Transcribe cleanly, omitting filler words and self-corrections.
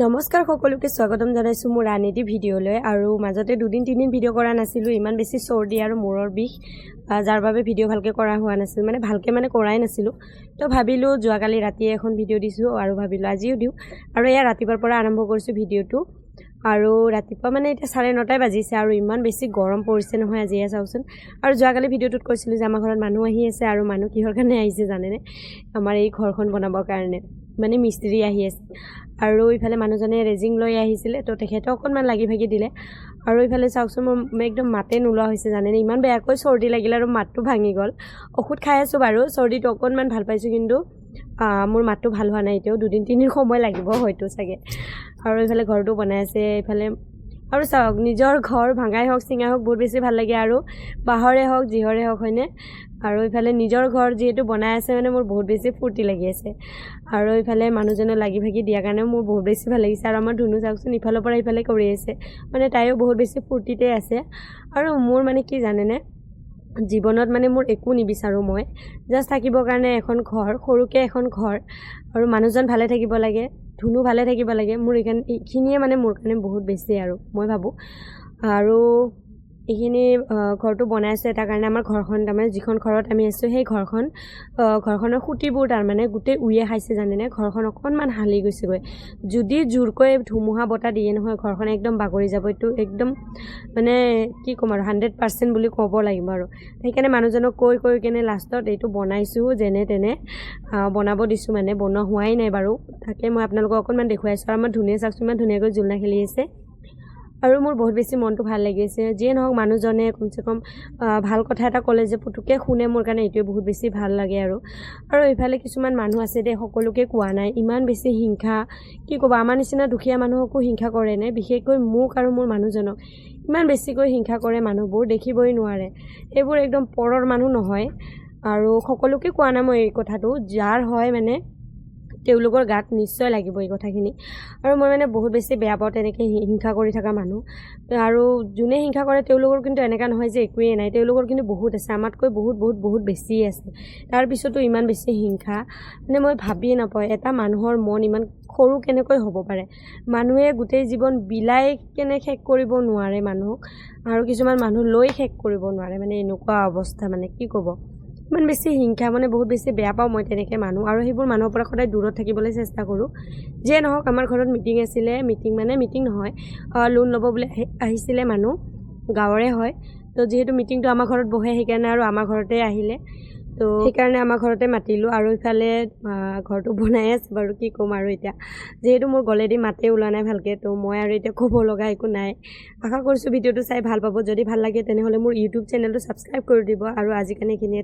নমস্কাৰ সকলোকে স্বাগতম জনাইছো মোৰ আন এটি ভিডিঅ'লৈ আৰু মাজতে দুদিন তিনিদিন ভিডিঅ' কৰা নাছিলোঁ ইমান বেছি চৰ্দি আৰু মূৰৰ বিষ যাৰ বাবে ভিডিঅ' ভালকৈ কৰা হোৱা নাছিল ভালকৈ কৰাই নাছিলোঁ তো ভাবিলোঁ যোৱাকালি ৰাতিয়ে এখন ভিডিঅ' দিছোঁ আৰু ভাবিলোঁ আজিও দিওঁ আৰু এয়া ৰাতিপুৱাৰ পৰা আৰম্ভ কৰিছোঁ ভিডিঅ'টো আৰু ৰাতিপুৱা এতিয়া 9:30 বাজিছে আৰু ইমান বেছি গৰম পৰিছে নহয় আজি এয়া চাওকচোন আৰু যোৱাকালি ভিডিঅ'টোত কৈছিলোঁ যে আমাৰ ঘৰত মানুহ আহি আছে আৰু মানুহ কিহৰ কাৰণে আহিছে জানেনে আমাৰ এই ঘৰখন বনাবৰ কাৰণে মিস্ত্ৰী আহি আছে আৰু ইফালে মানুহজনে ৰেজিং লৈ আহিছিলে তো তেখেতে অকণমান লাগি ভাগি দিলে আৰু ইফালে চাওকচোন মোৰ একদম মাতে নোলোৱা হৈছে জানেনে ইমান বেয়াকৈ চৰ্দি লাগিল আৰু মাতটো ভাঙি গ'ল ঔষধ খাই আছোঁ বাৰু চৰ্দিটো অকণমান ভাল পাইছোঁ কিন্তু মোৰ মাতটো ভাল হোৱা নাই এতিয়াও দুদিন তিনিদিন সময় লাগিব হয়তো চাগে আৰু ইফালে ঘৰটো বনাই আছে ইফালে আৰু চাওক নিজৰ ঘৰ ভাঙাই হওক চিঙাই হওক বহুত বেছি ভাল লাগে আৰু বাঁহৰে হওক যিহৰে হওক হয়নে আৰু ইফালে নিজৰ ঘৰ যিহেতু বনাই আছে মোৰ বহুত বেছি ফূৰ্তি লাগি আছে আৰু ইফালে মানুহজনে লাগি ভাগি দিয়াৰ কাৰণে মোৰ বহুত বেছি ভাল লাগিছে আৰু আমাৰ ধুনু চাওকচোন ইফালৰ পৰা ইফালে কৰি আছে তাইও বহুত বেছি ফূৰ্তিতে আছে আৰু মোৰ কি জানেনে জীৱনত মোৰ একো নিবিচাৰোঁ মই জাষ্ট থাকিবৰ কাৰণে এখন ঘৰ সৰুকৈ এখন ঘৰ আৰু মানুহজন ভালে থাকিব লাগে ধুনু ভালে থাকিব লাগে মোৰ এইখিনিয়ে মোৰ কাৰণে বহুত বেছি আৰু মই ভাবোঁ আৰু এইখিনি ঘৰটো বনাই আছে এটা কাৰণে আমাৰ ঘৰখন যিখন ঘৰত আমি আছোঁ সেই ঘৰখনৰ খুঁটিবোৰ গোটেই উয়ে খাইছে জানেনে ঘৰখন অকণমান হালি গৈছেগৈ যদি জোৰকৈ ধুমুহা বতাহ দিয়ে নহয় ঘৰখন একদম বাগৰি যাব এইটো একদম কি ক'ম আৰু 100% বুলি ক'ব লাগিব আৰু সেইকাৰণে মানুহজনক কৈ কেনে লাষ্টত এইটো বনাইছোঁ যেনে তেনে বনাব দিছোঁ বনোৱা হোৱাই নাই বাৰু তাকে মই আপোনালোকক অকণমান দেখুৱাই আছোঁ আৰু আমাৰ ধুনীয়া চাওকচোন ইমান ধুনীয়াকৈ জোলনা খেলি আছে আৰু মোৰ বহুত বেছি মনটো ভাল লাগিছে যিয়ে নহওক মানুহজনে কমচে কম ভাল কথা এটা ক'লে যে পুতুকে শুনে মোৰ কাৰণে এইটোৱে বহুত বেছি ভাল লাগে আৰু ইফালে কিছুমান মানুহ আছে দেই সকলোকে কোৱা নাই ইমান বেছি হিংসা কি ক'ব আমাৰ নিচিনা দুখীয়া মানুহকো হিংসা কৰে নে বিশেষকৈ মোক আৰু মোৰ মানুহজনক ইমান বেছিকৈ হিংসা কৰে মানুহবোৰ দেখিবই নোৱাৰে এইবোৰ একদম পৰৰ মানুহ নহয় আৰু সকলোকে কোৱা নাই মই এই কথাটো যাৰ হয় তেওঁলোকৰ গাত নিশ্চয় লাগিব এই কথাখিনি আৰু মই বহুত বেছি বেয়া পাওঁ তেনেকৈ হিংসা কৰি থকা মানুহ আৰু যোনে হিংসা কৰে তেওঁলোকৰ কিন্তু এনেকুৱা নহয় যে একোৱেই নাই তেওঁলোকৰ কিন্তু বহুত আছে আমাতকৈ বহুত বহুত বহুত বেছি আছে তাৰপিছতো ইমান বেছি হিংসা মই ভাবিয়ে নাপাওঁ এটা মানুহৰ মন ইমান সৰু কেনেকৈ হ'ব পাৰে মানুহে গোটেই জীৱন বিলাই কেনে শেষ কৰিব নোৱাৰে মানুহক আৰু কিছুমান মানুহ লৈ শেষ কৰিব নোৱাৰে এনেকুৱা অৱস্থা কি ক'ব ইমান বেছি হিংসা বহুত বেছি বেয়া পাওঁ মই তেনেকৈ মানুহ আৰু সেইবোৰ মানুহৰ পৰা সদায় দূৰত থাকিবলৈ চেষ্টা কৰোঁ যিয়ে নহওক আমাৰ ঘৰত মিটিং আছিলে মিটিং নহয় লোন ল'ব বুলি আহিছিলে মানুহ গাঁৱৰে হয় তো যিহেতু মিটিংটো আমাৰ ঘৰত বহে সেইকাৰণে আৰু আমাৰ ঘৰতে আহিলে তো সেইকাৰণে আমাৰ ঘৰতে মাতিলোঁ আৰু ইফালে ঘৰটো বনাই আছে বাৰু কি ক'ম আৰু এতিয়া যিহেতু মোৰ গলেদি মাতে ওলোৱা নাই ভালকৈ তো মই আৰু এতিয়া ক'ব লগা একো নাই আশা কৰিছোঁ ভিডিঅ'টো চাই ভাল পাব যদি ভাল লাগে তেনেহ'লে মোৰ ইউটিউব চেনেলটো ছাবস্ক্ৰাইব কৰি দিব আৰু আজিকালি এইখিনিয়ে